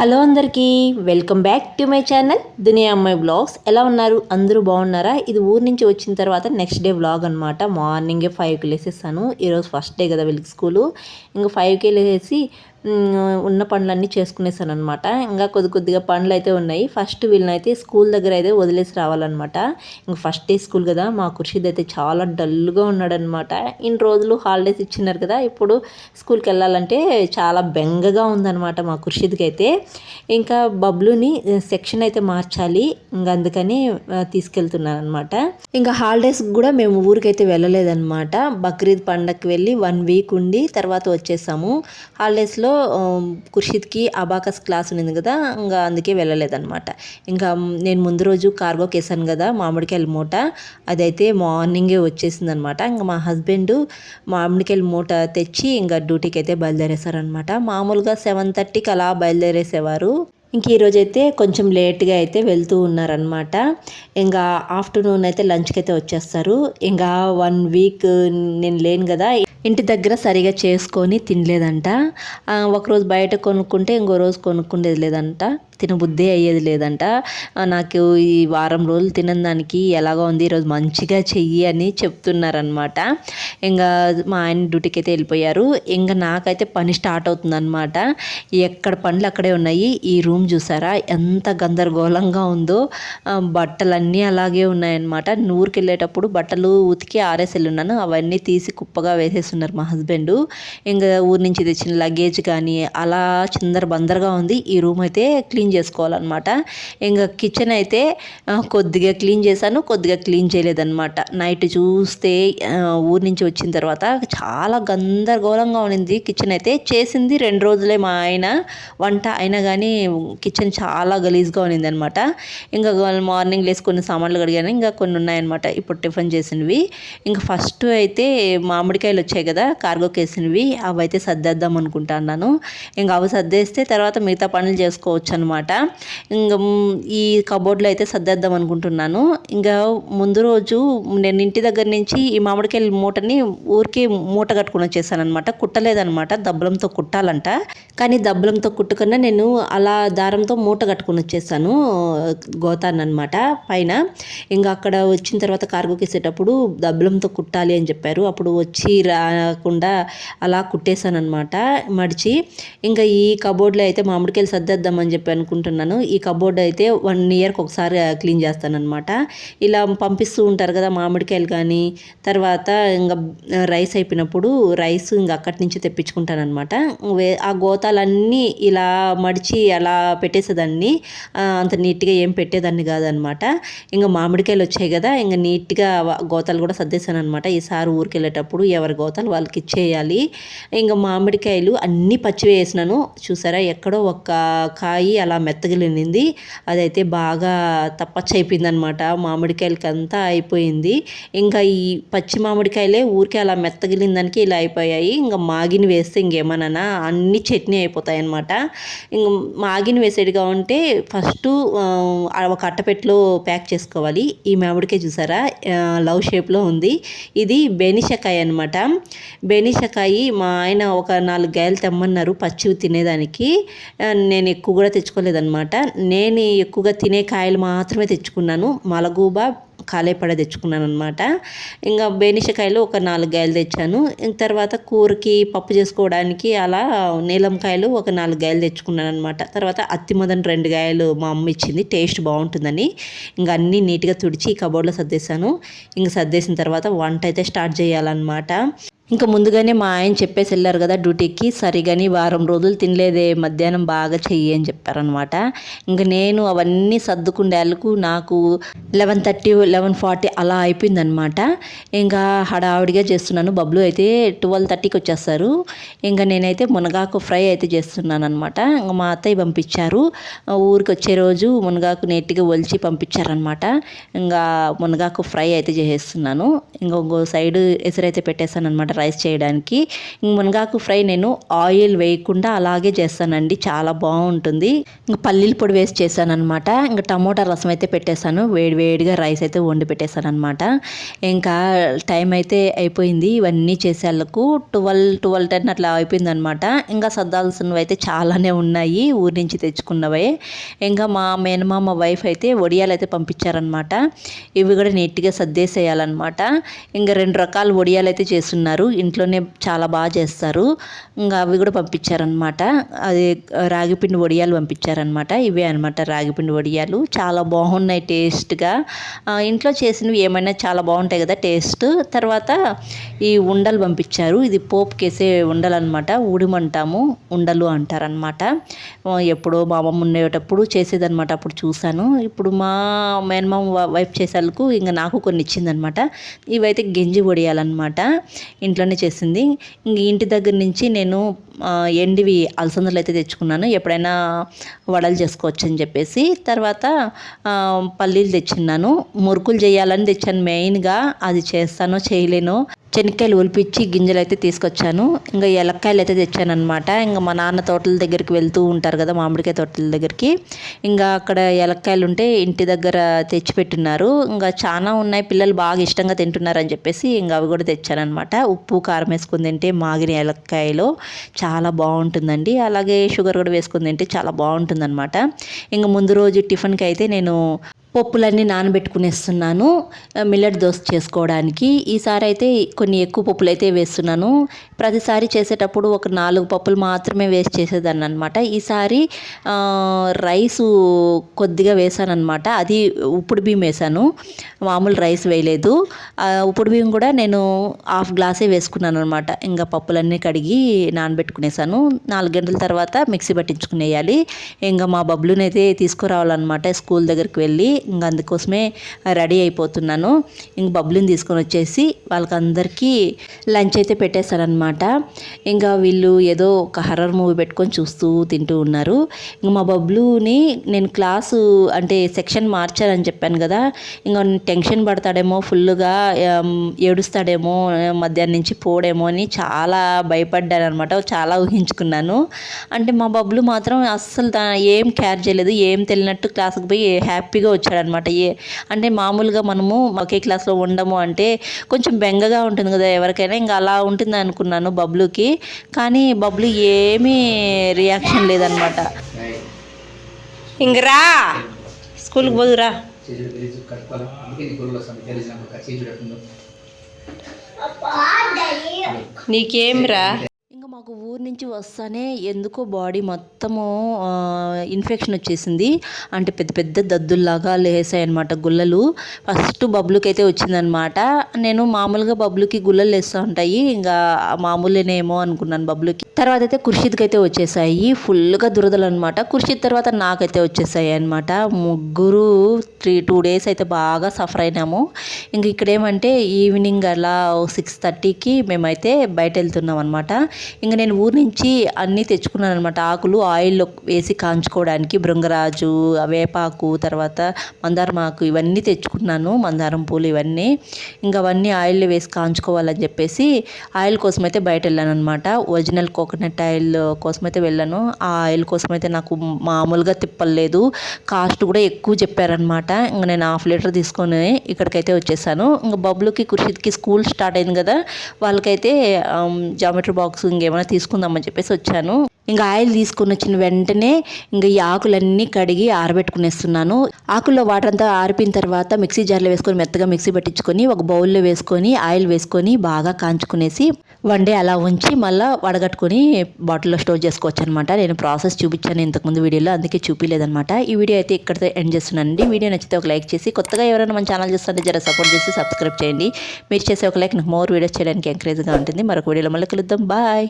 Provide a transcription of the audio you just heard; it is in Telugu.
హలో అందరికీ welcome back to my channel దునియా అమ్మాయి బ్లాగ్స్. ఎలా ఉన్నారు? అందరూ బాగున్నారా? ఇది ఊరు నుంచి వచ్చిన తర్వాత నెక్స్ట్ డే వ్లాగ్ అనమాట. మార్నింగే 5కి లేసేసాను. ఈరోజు ఫస్ట్ డే కదా వీళ్ళకి స్కూలు. ఇంకా 5కే లేసి ఉన్న పనులన్నీ చేసుకునేసాను అనమాట. ఇంకా కొద్దిగా పనులు అయితే ఉన్నాయి. ఫస్ట్ వీళ్ళనైతే స్కూల్ దగ్గర అయితే వదిలేసి రావాలన్నమాట. ఇంకా ఫస్ట్ డే స్కూల్ కదా, మా ఖుర్షీద్ అయితే చాలా డల్గా ఉన్నాడనమాట. ఇన్ని రోజులు హాలిడేస్ ఇచ్చినారు కదా, ఇప్పుడు స్కూల్కి వెళ్ళాలంటే చాలా బెంగగా ఉందన్నమాట మా ఖుర్షీద్కి అయితే. ఇంకా బబ్లుని సెక్షన్ అయితే మార్చాలి, ఇంకా అందుకని తీసుకెళ్తున్నాను అనమాట. ఇంకా హాలిడేస్కి కూడా మేము ఊరికైతే వెళ్ళలేదన్నమాట. బక్రీద్ పండగకి వెళ్ళి 1 వీక్ ఉండి తర్వాత వచ్చేసాము. హాలిడేస్లో ఖుర్షీద్కి అబాకస్ క్లాస్ ఉంది కదా, ఇంకా అందుకే వెళ్ళలేదన్నమాట. ఇంకా నేను ముందు రోజు కార్గోకి వేసాను కదా మామిడికాయల మూట, అదైతే మార్నింగే వచ్చేసింది అనమాట. ఇంకా మా హస్బెండ్ మామిడికాయల మూట తెచ్చి ఇంకా డ్యూటీకి అయితే బయలుదేరేశారనమాట. మామూలుగా 7:30కి అలా బయలుదేరేసేవారు. ఇంక ఈరోజు అయితే కొంచెం లేట్గా అయితే వెళ్తూ ఉన్నారనమాట. ఇంకా ఆఫ్టర్నూన్ అయితే లంచ్కి అయితే వచ్చేస్తారు. ఇంకా 1 వీక్ నేను లేను కదా, ఇంటి దగ్గర సరిగా చేసుకొని తినలేదంట. ఒకరోజు బయట కొనుక్కుంటే ఇంకో రోజు కొనుక్కుండేది లేదంట, తినబుద్ధే అయ్యేది లేదంట. నాకు ఈ వారం రోజులు తినని దానికి ఎలాగో ఉంది, ఈరోజు మంచిగా చెయ్యి అని చెప్తున్నారనమాట. ఇంకా మా ఆయన డ్యూటీకి అయితే వెళ్ళిపోయారు. ఇంకా నాకైతే పని స్టార్ట్ అవుతుందన్నమాట. ఎక్కడ పనులు అక్కడే ఉన్నాయి. ఈ రూమ్ చూసారా ఎంత గందరగోళంగా ఉందో, బట్టలన్నీ అలాగే ఉన్నాయన్నమాట. ఊరికి వెళ్ళేటప్పుడు బట్టలు ఉతికి ఆరేసి వెళ్ళున్నాను, అవన్నీ తీసి కుప్పగా వేసేస్తున్నారు మా హస్బెండ్. ఇంకా ఊరి నుంచి తెచ్చిన లగేజ్ కానీ అలా చిందర బందరగా ఉంది. ఈ రూమ్ అయితే క్లీన్ చేసుకోవాలన్నమాట. ఇంకా కిచెన్ అయితే కొద్దిగా క్లీన్ చేశాను, కొద్దిగా క్లీన్ చేయలేదన్నమాట. నైట్ చూస్తే ఊరి నుంచి వచ్చిన తర్వాత చాలా గందరగోళంగా ఉన్నింది కిచెన్ అయితే. చేసింది 2 రోజులే మా ఆయన వంట, అయినా కానీ కిచెన్ చాలా గలీజ్గా ఉన్నింది అనమాట. ఇంకా మార్నింగ్ లేసి కొన్ని సామాన్లు కడిగాను, ఇంకా కొన్ని ఉన్నాయన్నమాట ఇప్పుడు టిఫిన్ చేసినవి. ఇంకా ఫస్ట్ అయితే మామిడికాయలు వచ్చాయి కదా కార్గోకి వేసినవి, అవి అయితే సర్దేద్దాం అనుకుంటున్నాను. ఇంకా అవి సర్దేస్తే తర్వాత మిగతా పనులు చేసుకోవచ్చు అనమాట. ఇంకా ఈ కబోర్డ్లో అయితే సర్దేద్దాం అనుకుంటున్నాను. ఇంకా ముందు రోజు నేను ఇంటి దగ్గర నుంచి ఈ మామిడికాయల మూటని ఊరికి మూట కట్టుకుని వచ్చేసాను అనమాట. కుట్టలేదనమాట, దబ్బలంతో కుట్టాలంట. కానీ దబ్బలంతో కుట్టుకున్నా నేను అలా దారంతో మూట కట్టుకుని వచ్చేసాను గోతాన్ని అనమాట పైన. ఇంకా అక్కడ వచ్చిన తర్వాత కార్గోకి వేసేటప్పుడు దబ్బలంతో కుట్టాలి అని చెప్పారు. అప్పుడు వచ్చి రాకుండా అలా కుట్టేశాను అనమాట మడిచి. ఇంకా ఈ కబోర్డ్లో అయితే మామిడికాయలు సర్దేద్దామని చెప్పి అనుకుంటున్నాను. ఈ కబోర్డ్ అయితే 1 ఇయర్కి ఒకసారి క్లీన్ చేస్తానన్నమాట. ఇలా పంపిస్తూ ఉంటారు కదా మామిడికాయలు కానీ, తర్వాత ఇంకా రైస్ అయిపోయినప్పుడు రైస్ ఇంకా అక్కడి నుంచి తెప్పించుకుంటానమాట. ఆ గోతాలన్నీ ఇలా మడిచి అలా పెట్టేసేదాన్ని, అంత నీట్గా ఏం పెట్టేదాన్ని కాదనమాట. ఇంకా మామిడికాయలు వచ్చాయి కదా, ఇంకా నీట్గా గోతాలు కూడా సర్దేశాను అనమాట. ఈసారి ఊరికి వెళ్ళేటప్పుడు ఎవరి గోతాలు వాళ్ళకి ఇచ్చేయాలి. ఇంకా మామిడికాయలు అన్నీ పచ్చి వేసినాను. చూసారా ఎక్కడో ఒక కాయి అలా మెత్తగిలింది, అదైతే బాగా తప్పచ్చు అయిపోయింది అనమాట. మామిడికాయలకి అంతా అయిపోయింది. ఇంకా ఈ పచ్చి మామిడికాయలే ఊరికే అలా మెత్తగిలిన దానికి ఇలా అయిపోయాయి. ఇంకా మాగిని వేస్తే ఇంకేమన్నా అన్ని చట్నీ అయిపోతాయి అనమాట. ఇంక మాగిని వేసేదిగా ఉంటే ఫస్ట్ ఒక అట్టపెట్టలో ప్యాక్ చేసుకోవాలి. ఈ మామిడికాయ చూసారా లవ్ షేప్లో ఉంది, ఇది బెనిషకాయ అనమాట. బెనిషకాయ మా ఆయన ఒక 4 గాయలు తెమ్మన్నారు పచ్చివి తినేదానికి. నేను ఎక్కువ కూడా తెచ్చుకోలేదన్నమాట. నేను ఎక్కువగా తినే కాయలు మాత్రమే తెచ్చుకున్నాను. మలగూబా కాలేపడ తెచ్చుకున్నాను అనమాట. ఇంకా బెనిషకాయలు ఒక 4 గాయలు తెచ్చాను. తర్వాత కూరకి పప్పు చేసుకోవడానికి అలా నీలంకాయలు ఒక 4 గాయలు తెచ్చుకున్నాను అనమాట. తర్వాత అత్తిమదన్ 2 గాయలు మా అమ్మ ఇచ్చింది, టేస్ట్ బాగుంటుందని. ఇంకా అన్నీ నీట్గా తుడిచి కబోర్డ్లో సర్దేశాను. ఇంకా సర్దేసిన తర్వాత వంట అయితే స్టార్ట్ చేయాలన్నమాట. ఇంకా ముందుగానే మా ఆయన చెప్పేసి వెళ్ళారు కదా డ్యూటీకి, సరిగాని వారం రోజులు తినలేదే, మధ్యాహ్నం బాగా చెయ్యి అని చెప్పారనమాట. ఇంకా నేను అవన్నీ సర్దుకుండేళ్ళకు నాకు 11:30 11:40 అలా అయిపోయిందనమాట. ఇంకా హడావిడిగా చేస్తున్నాను. బబ్లు అయితే 12:30కి వచ్చేస్తారు. ఇంకా నేనైతే మునగాకు ఫ్రై అయితే చేస్తున్నాను అనమాట. ఇంకా మా అత్తయ్య పంపించారు. ఊరికి వచ్చే రోజు మునగాకు నీట్గా ఒలిచి పంపించారనమాట. ఇంకా మునగాకు ఫ్రై అయితే చేసేస్తున్నాను. ఇంకో సైడ్ ఎసరైతే పెట్టేస్తాను అనమాట రైస్ చేయడానికి. మునగాకు ఫ్రై నేను ఆయిల్ వేయకుండా అలాగే చేస్తానండి, చాలా బాగుంటుంది. ఇంకా పల్లీల పొడి వేసి చేశానమాట. ఇంకా టమోటా రసం అయితే పెట్టేశాను, వేడివేడిగా రైస్ అయితే వండి పెట్టేశాను అనమాట. ఇంకా టైం అయితే అయిపోయింది, ఇవన్నీ చేసేళ్ళకు 12-10 అట్లా అయిపోయింది అనమాట. ఇంకా సర్దాల్సినవి అయితే చాలానే ఉన్నాయి, ఊరి నుంచి తెచ్చుకున్నవే. ఇంకా మా మేనమామ వైఫ్ అయితే వడియాలు అయితే పంపించారనమాట. ఇవి కూడా నీట్గా సర్దేసేయాలన్నమాట. ఇంకా 2 రకాల వడియాలు అయితే చేస్తున్నారు, ఇంట్లోనే చాలా బాగా చేస్తారు. ఇంకా అవి కూడా పంపించారనమాట. అది రాగిపిండి వడియాలు పంపించారనమాట. ఇవే అనమాట రాగిపిండి వడియాలు, చాలా బాగున్నాయి టేస్ట్గా. ఇంట్లో చేసినవి ఏమైనా చాలా బాగుంటాయి కదా టేస్ట్. తర్వాత ఈ ఉండలు పంపించారు, ఇది పోపుకేసే ఉండలు అనమాట, ఉడిమంటాము, ఉండలు అంటారనమాట. ఎప్పుడో మా అమ్మమ్మ ఉండేటప్పుడు చేసేదనమాట, అప్పుడు చూశాను. ఇప్పుడు మా మేనమామ వైఫ్ చేసేందుకు ఇంకా నాకు కొన్ని ఇచ్చిందనమాట. ఇవైతే గెంజి వడియాలన్నమాట, ఇంట్లోనే చేసింది. ఇంక ఇంటి దగ్గర నుంచి నేను ఎండివి అలసందలు అయితే తెచ్చుకున్నాను, ఎప్పుడైనా వడలు చేసుకోవచ్చు అని చెప్పేసి. తర్వాత పల్లీలు తెచ్చున్నాను, మురుకులు చేయాలని తెచ్చాను మెయిన్గా. అది చేస్తానో చేయలేనో. శనక్కాయలు ఒలిపించి గింజలు అయితే తీసుకొచ్చాను. ఇంకా ఎలక్కాయలు అయితే తెచ్చాను అనమాట. ఇంకా మా నాన్న తోటల దగ్గరికి వెళ్తూ ఉంటారు కదా, మామిడికాయ తోటల దగ్గరికి. ఇంకా అక్కడ ఎలక్కాయలు ఉంటే ఇంటి దగ్గర తెచ్చిపెట్టున్నారు. ఇంకా చాలా ఉన్నాయి, పిల్లలు బాగా ఇష్టంగా తింటున్నారు అని చెప్పేసి ఇంకా అవి కూడా తెచ్చానమాట. ఉప్పు కారం వేసుకుని తింటే మాగిన ఎలక్కాయలు చాలా బాగుంటుందండి. అలాగే షుగర్ కూడా వేసుకుని తింటే చాలా బాగుంటుందన్నమాట. ఇంకా ముందు రోజు టిఫిన్కి అయితే నేను పప్పులన్నీ నానబెట్టుకునేస్తున్నాను మిల్లెట్ దోశ చేసుకోవడానికి. ఈసారి అయితే కొన్ని ఎక్కువ పప్పులు అయితే వేస్తున్నాను. ప్రతిసారి చేసేటప్పుడు ఒక 4 పప్పులు మాత్రమే వేసి చేసేదాన్ని అనమాట. ఈసారి రైసు కొద్దిగా వేసానమాట, అది ఉప్పుడు బియ్యం వేసాను, మామూలు రైస్ వేయలేదు. ఉప్పుడు బియ్యం కూడా నేను 1/2 గ్లాసే వేసుకున్నాను అనమాట. ఇంకా పప్పులన్నీ కడిగి నానబెట్టుకునేసాను. 4 గంటల తర్వాత మిక్సీ పట్టించుకునేయాలి. ఇంకా మా బబ్లునైతే తీసుకురావాలన్నమాట స్కూల్ దగ్గరికి వెళ్ళి. ఇంకా అందుకోసమే రెడీ అయిపోతున్నాను. ఇంక బబ్లుని తీసుకొని వచ్చేసి వాళ్ళకందరికీ లంచ్ అయితే పెట్టేశారనమాట. ఇంకా వీళ్ళు ఏదో ఒక హర్రర్ మూవీ పెట్టుకొని చూస్తూ తింటూ ఉన్నారు. ఇంక మా బబ్లుని నేను క్లాసు అంటే సెక్షన్ మార్చారని చెప్పాను కదా, ఇంకా టెన్షన్ పడతాడేమో, ఫుల్గా ఏడుస్తాడేమో, మధ్యాహ్నం నుంచి పోడేమో అని చాలా భయపడ్డాను అనమాట, చాలా ఊహించుకున్నాను. అంటే మా బబ్లు మాత్రం అస్సలు ఏం కేర్ చేయలేదు, ఏం తెలియనట్టు క్లాసుకు పోయి హ్యాపీగా వచ్చాడనమాట. అంటే మామూలుగా మనము ఒకే క్లాస్లో ఉండము అంటే కొంచెం బెంగగా ఉంటుంది కదా ఎవరికైనా, ఇంకా అలా ఉంటుంది అనుకున్నాను బబ్లుకి. కానీ బబ్లు ఏమీ రియాక్షన్ లేదనమాట. ఇంకరా స్కూల్కి పోదురా. నీకేం రా. ఇంకా మాకు ఊరు నుంచి వస్తానే ఎందుకో బాడీ మొత్తము ఇన్ఫెక్షన్ వచ్చేసింది. అంటే పెద్ద పెద్ద దద్దుల్లాగా లేసాయి అనమాట గుల్లలు. ఫస్ట్ బబ్లుకి అయితే వచ్చిందనమాట. నేను మామూలుగా బబ్లుకి గుల్లలు లేస్తూ ఉంటాయి, ఇంకా మామూలేనేమో అనుకున్నాను బబ్లుకి. తర్వాత అయితే ఖుర్షిద్కి అయితే వచ్చేసాయి, ఫుల్గా దురదలు అనమాట. ఖుర్షిద్ తర్వాత నాకైతే వచ్చేసాయి అనమాట. ముగ్గురు 2 డేస్ అయితే బాగా సఫర్ అయినాము. ఇంక ఇక్కడేమంటే ఈవినింగ్ అలా 6:30కి మేమైతే బయట వెళ్తున్నాం అనమాట. ఇంకా నేను ఊరి నుంచి అన్నీ తెచ్చుకున్నాను అనమాట. ఆకులు ఆయిల్లో వేసి కాంచుకోవడానికి, భృంగరాజు, వేపాకు, తర్వాత మందారమాకు ఇవన్నీ తెచ్చుకున్నాను, మందారం పూలు ఇవన్నీ. ఇంకా అవన్నీ ఆయిల్లో వేసి కాంచుకోవాలని చెప్పేసి ఆయిల్ కోసం అయితే బయట వెళ్ళాను అనమాట. ఒరిజినల్ కోకోనట్ ఆయిల్ కోసం అయితే వెళ్ళాను. ఆ ఆయిల్ కోసం అయితే నాకు మామూలుగా తిప్పలేదు, కాస్ట్ కూడా ఎక్కువ చెప్పారనమాట. ఇంకా నేను 1/2 లీటర్ తీసుకొని ఇక్కడికైతే వచ్చేసాను. ఇంకా బబ్లుకి ఖుర్షిద్కి స్కూల్ స్టార్ట్ అయింది కదా, వాళ్ళకైతే జామెట్రీ బాక్స్ ఇంకేమైనా తీసుకుందామని చెప్పేసి వచ్చాను. ఇంకా ఆయిల్ తీసుకొని వచ్చిన వెంటనే ఇంకా ఈ ఆకులన్నీ కడిగి ఆరబెట్టుకునేస్తున్నాను. ఆకుల్లో వాటర్ అంతా ఆరిపోయిన తర్వాత మిక్సీ జార్లో వేసుకొని మెత్తగా మిక్సీ పట్టించుకొని ఒక బౌల్లో వేసుకొని ఆయిల్ వేసుకొని బాగా కాంచుకునేసి 1 డే అలా ఉంచి మళ్ళీ వడగట్టుకొని బాటిల్లో స్టోర్ చేసుకోవచ్చు అనమాట. నేను ప్రాసెస్ చూపించాను ఇంతకుముందు వీడియోలో, అందుకే చూపించలేదనమాట. ఈ వీడియో అయితే ఇక్కడితో ఎండ్ చేస్తున్నానండి. వీడియో నచ్చితే ఒక లైక్ చేసి, కొత్తగా ఎవరైనా మన ఛానల్ చూస్తుంటే జర సపోర్ట్ చేసి సబ్స్క్రైబ్ చేయండి. మీరు చేసే ఒక లైక్ నాకు మోర్ వీడియోస్ చేయడానికి ఎంకరేజ్గా ఉంటుంది. మరొక వీడియోలో మళ్ళీ కలుద్దాం. బాయ్.